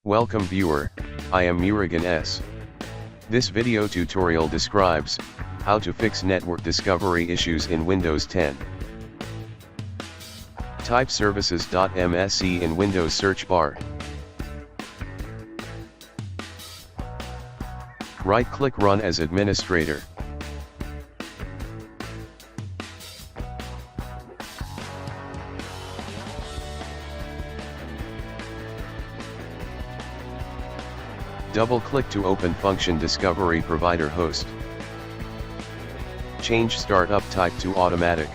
Welcome viewer, I am Murugan S. This video tutorial describes how to fix network discovery issues in Windows 10. Type services.msc in Windows search bar. Right-click Run as administrator. Double-click to open Function Discovery Provider host. Change startup type to automatic.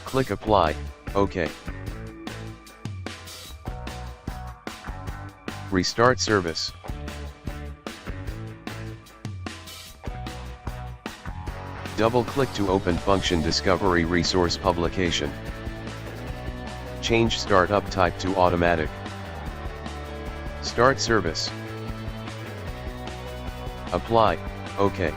Click Apply, OK. Restart service. Double-click to open Function Discovery Resource Publication. Change startup type to automatic. Start service. Apply, OK.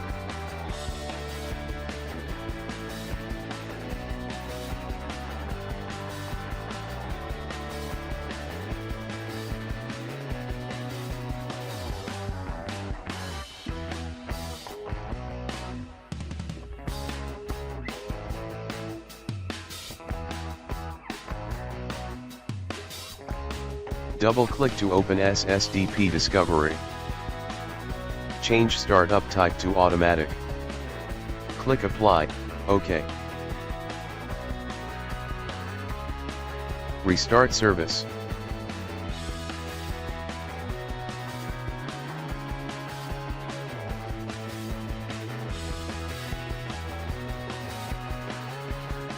Double-click to open SSDP Discovery. Change startup type to automatic. Click Apply, OK. Restart service.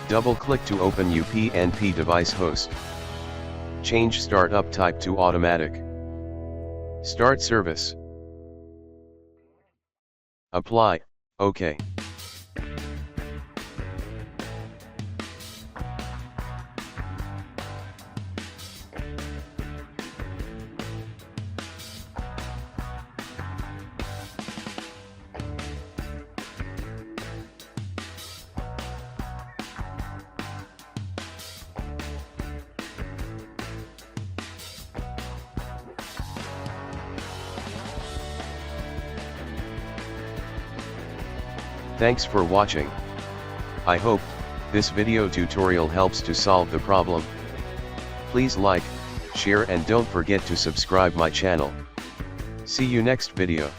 Double-click to open UPnP device host. Change startup type to automatic. Start service. Apply, OK. Thanks for watching. I hope this video tutorial helps to solve the problem. Please like, share and don't forget to subscribe my channel. See you next video.